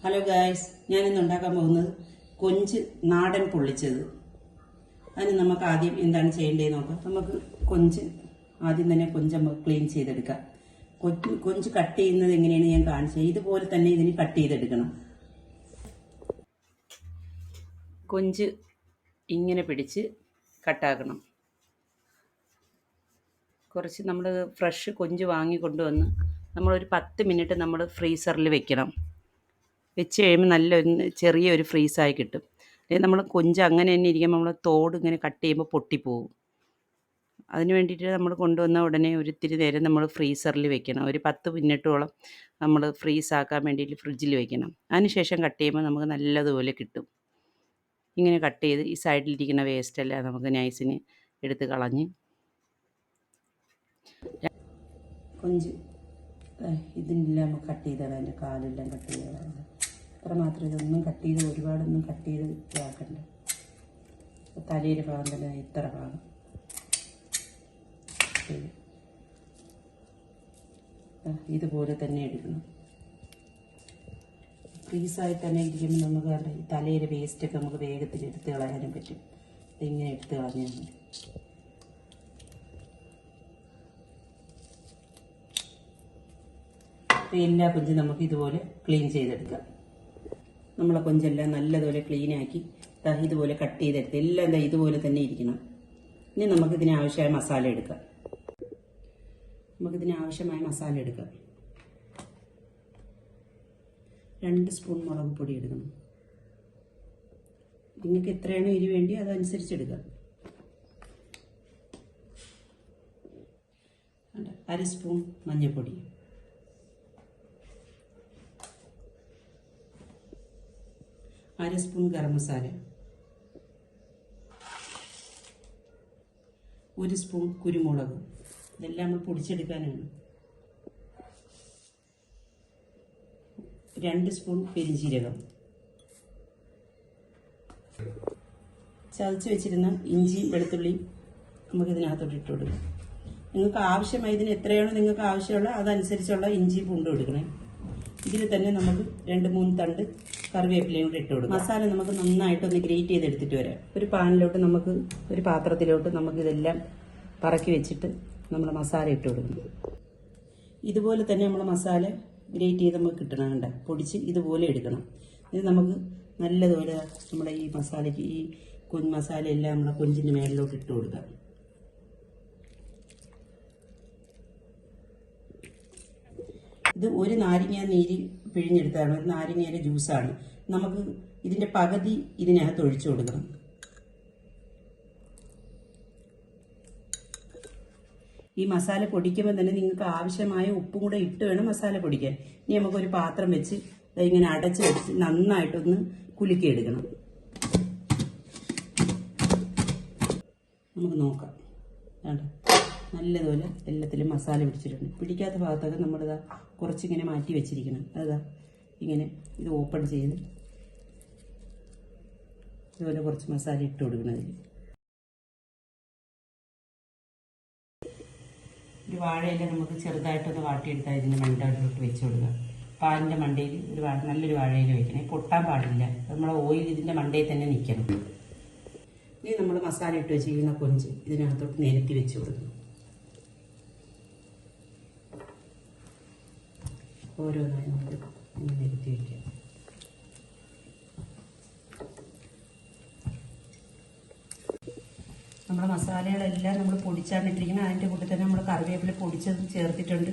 Hello guys, ഞാനിന്ന് ഉണ്ടാക്കാൻ പോകുന്നത് കൊഞ്ച് നാടൻ പൊള്ളിച്ചത്. അതിന് നമുക്ക് ആദ്യം എന്താണ് ചെയ്യേണ്ടതെന്ന് നോക്കാം. നമുക്ക് കൊഞ്ച് ആദ്യം തന്നെ കൊഞ്ച് നമുക്ക് ക്ലീൻ ചെയ്തെടുക്കാം. കൊഞ്ച് കട്ട് ചെയ്യുന്നത് എങ്ങനെയാണ് ഞാൻ കാണിച്ചത്. ഇതുപോലെ തന്നെ ഇതിന് കട്ട് ചെയ്തെടുക്കണം. കൊഞ്ച് ഇങ്ങനെ പിടിച്ച് കട്ടാക്കണം. കുറച്ച് നമ്മൾ ഫ്രഷ് കൊഞ്ച് വാങ്ങിക്കൊണ്ടുവന്ന് നമ്മളൊരു 10 മിനിറ്റ് നമ്മൾ ഫ്രീസറിൽ വെക്കണം. വെച്ച് കഴിയുമ്പോൾ ചെറിയൊരു ഫ്രീസായി കിട്ടും. അല്ലെങ്കിൽ നമ്മൾ കൊഞ്ച് അങ്ങനെ തന്നെ ഇരിക്കുമ്പോൾ നമ്മൾ തോട് ഇങ്ങനെ കട്ട് ചെയ്യുമ്പോൾ പൊട്ടിപ്പോവും. അതിന് വേണ്ടിയിട്ട് നമ്മൾ കൊണ്ടുവന്ന ഉടനെ ഒരിത്തിരി നേരം നമ്മൾ ഫ്രീസറിൽ വെക്കണം. ഒരു 10 മിനിറ്റോളം നമ്മൾ ഫ്രീസാക്കാൻ വേണ്ടിയിട്ട് ഫ്രിഡ്ജിൽ വെക്കണം. അതിന് ശേഷം കട്ട് ചെയ്യുമ്പോൾ നമുക്ക് നല്ലതുപോലെ കിട്ടും. ഇങ്ങനെ കട്ട് ചെയ്ത് ഈ സൈഡിലിരിക്കുന്ന വേസ്റ്റെല്ലാം നമുക്ക് നൈസിന് എടുത്ത് കളഞ്ഞ് കൊഞ്ച് ഇതിനെല്ലാം കട്ട് ചെയ്താണ്. അതിൻ്റെ കാലെല്ലാം കട്ട് ചെയ്തതാണ്. അത്ര മാത്രമേ ഇതൊന്നും കട്ട് ചെയ്ത് ഒരുപാടൊന്നും കട്ട് ചെയ്ത് ഇതാക്കണ്ട. തലയുടെ ഭാഗം തന്നെ ഇത്ര ഭാഗം ഇതുപോലെ തന്നെ എടുക്കണം. ഫ്രീസായി തന്നെ ഇരിക്കുമ്പോൾ നമുക്ക് ഈ തലയുടെ വേസ്റ്റൊക്കെ നമുക്ക് വേഗത്തിൽ എടുത്ത് കളയാനും പറ്റും. ഇങ്ങനെ എടുത്ത് കളഞ്ഞാൽ മതി. എല്ലാ കൊഞ്ചും നമുക്ക് ഇതുപോലെ ക്ലീൻ ചെയ്തെടുക്കാം. നമ്മളെ കൊഞ്ചെല്ലാം നല്ലതുപോലെ ക്ലീനാക്കി ഇതുപോലെ കട്ട് ചെയ്തെടുത്ത് എല്ലാം ഇതുപോലെ തന്നെ ഇരിക്കണം. ഇനി നമുക്കിതിന് ആവശ്യമായ മസാല എടുക്കാം. മസാല എടുക്കാം. 2 സ്പൂൺ മുളക് പൊടി എടുക്കണം. നിങ്ങൾക്ക് എത്രയാണോ എരി വേണ്ടി അതനുസരിച്ചെടുക്കാം. 1 സ്പൂൺ മഞ്ഞൾപ്പൊടി, 1 സ്പൂൺ ഗരം മസാല, 1 സ്പൂൺ കുരുമുളക്. ഇതെല്ലാം നമ്മൾ പൊടിച്ചെടുക്കാനാണ്. 2 സ്പൂൺ പെരിഞ്ജീരകം, ചതച്ച് വെച്ചിരുന്ന ഇഞ്ചിയും വെളുത്തുള്ളിയും നമുക്കിതിനകത്തോട്ട് ഇട്ട് കൊടുക്കാം. നിങ്ങൾക്ക് ആവശ്യമായി ഇതിന് എത്രയാണോ നിങ്ങൾക്ക് ആവശ്യമുള്ള അതനുസരിച്ചുള്ള ഇഞ്ചിയും പൂണ്ടും എടുക്കണേ. ഇതിൽ തന്നെ നമുക്ക് 2-3 തണ്ട് കറിവേപ്പിലയും കൂടെ ഇട്ട് കൊടുക്കും. മസാല നമുക്ക് നന്നായിട്ടൊന്ന് ഗ്രേറ്റ് ചെയ്തെടുത്തിട്ട് വരാം. ഒരു പാനിലോട്ട് ഒരു പാത്രത്തിലോട്ട് നമുക്കിതെല്ലാം പറക്കി വെച്ചിട്ട് നമ്മൾ മസാല ഇട്ട് കൊടുക്കണം. ഇതുപോലെ തന്നെ നമ്മൾ മസാല ഗ്രേറ്റ് ചെയ്ത് നമുക്ക് കിട്ടണം. കണ്ട പൊടിച്ച് ഇതുപോലെ എടുക്കണം. ഇത് നമുക്ക് നല്ലതുപോലെ നമ്മുടെ ഈ മസാലയ്ക്ക് ഈ മസാല എല്ലാം നമ്മളെ കൊഞ്ചിൻ്റെ മേലിലോട്ട് ഇട്ട് കൊടുക്കാം. ഇത് ഒരു നാരങ്ങ നീര് പിഴിഞ്ഞെടുത്തതാണ്. ഒരു നാരങ്ങയുടെ ജ്യൂസാണ്. നമുക്ക് ഇതിൻ്റെ പകുതി ഇതിനകത്ത് ഒഴിച്ചു കൊടുക്കണം. ഈ മസാല പൊടിക്കുമ്പോൾ തന്നെ നിങ്ങൾക്ക് ആവശ്യമായ ഉപ്പും കൂടെ ഇട്ട് വേണം മസാല പൊടിക്കാൻ. ഇനി നമുക്കൊരു പാത്രം വെച്ച് ഇങ്ങനെ അടച്ച് വെച്ച് നന്നായിട്ടൊന്ന് കുലുക്കിയെടുക്കണം. നമുക്ക് നോക്കാം. നല്ലതുപോലെ എല്ലാത്തിലും മസാല പിടിച്ചിട്ടുണ്ട്. പിടിക്കാത്ത ഭാഗത്തൊക്കെ നമ്മളിതാ കുറച്ചിങ്ങനെ മാറ്റി വെച്ചിരിക്കണം. ഇങ്ങനെ ഇത് ഓപ്പൺ ചെയ്ത് ഇതുപോലെ കുറച്ച് മസാല ഇട്ട് കൊടുക്കണതിൽ ഒരു വാഴയില നമുക്ക് ചെറുതായിട്ടൊന്ന് വാട്ടിയെടുത്താൽ ഇതിൻ്റെ മണ്ടയിലോട്ട് വെച്ച് കൊടുക്കുക. പാലിൻ്റെ മണ്ടയിൽ നല്ലൊരു വാഴയില വെക്കണം. പൊട്ടാൻ പാടില്ല. നമ്മളെ ഓയിൽ ഇതിൻ്റെ മണ്ടയിൽ തന്നെ നിൽക്കണം. ഇനി നമ്മൾ മസാല ഇട്ട് വെച്ചിരിക്കുന്ന കൊഞ്ച് ഇതിനകത്തോട്ട് നിരത്തി വെച്ച് കൊടുക്കണം. ഓരോന്നായി നമുക്ക് നിരത്തി വയ്ക്കാം. നമ്മുടെ മസാലകളെല്ലാം നമ്മൾ പൊടിച്ചാണ് ഇട്ടിരിക്കുന്നത്. അതിൻ്റെ കൂടെ തന്നെ നമ്മൾ കറിവേപ്പില പൊടിച്ചത് ചേർത്തിട്ടുണ്ട്.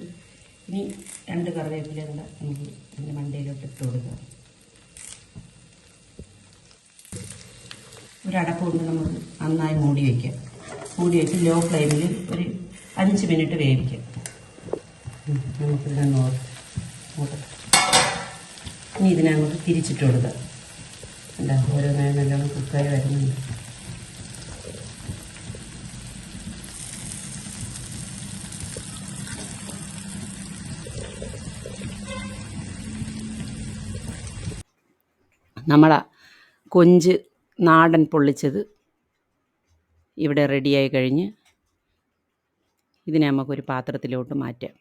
ഇനി 2 കറിവേപ്പില കൂടെ നമുക്ക് അതിൻ്റെ മണ്ടയിലോട്ട് ഇട്ട് കൊടുക്കാം. ഒരടപ്പ് കൊണ്ട് നമ്മൾ നന്നായി മൂടി വയ്ക്കാം. മൂടി വെച്ച് ലോ ഫ്ലെയിമിൽ ഒരു 5 മിനിറ്റ് വേവിക്കാം. നമുക്കിവിടെ ഇനി ഇതിനങ്ങോട്ട് തിരിച്ചിട്ട് കൊടുക്കാം. ഓരോ നേരം നല്ലോണം കുക്കായി വരുന്നുണ്ട്. നമ്മളെ കൊഞ്ച് നാടൻ പൊള്ളിച്ചത് ഇവിടെ റെഡിയായി കഴിഞ്ഞ് ഇതിനെ നമുക്കൊരു പാത്രത്തിലോട്ട് മാറ്റാം.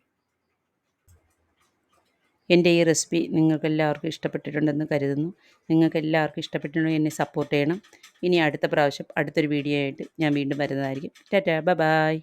എൻ്റെ ഈ റെസിപ്പി നിങ്ങൾക്കെല്ലാവർക്കും ഇഷ്ടപ്പെട്ടിട്ടുണ്ടെന്ന് കരുതുന്നു. നിങ്ങൾക്കെല്ലാവർക്കും ഇഷ്ടപ്പെട്ടിട്ടുണ്ടെങ്കിൽ എന്നെ സപ്പോർട്ട് ചെയ്യണം. ഇനി അടുത്ത പ്രാവശ്യം അടുത്തൊരു വീഡിയോ ആയിട്ട് ഞാൻ വീണ്ടും വരുന്നതായിരിക്കും. ടാറ്റാ, ബൈ.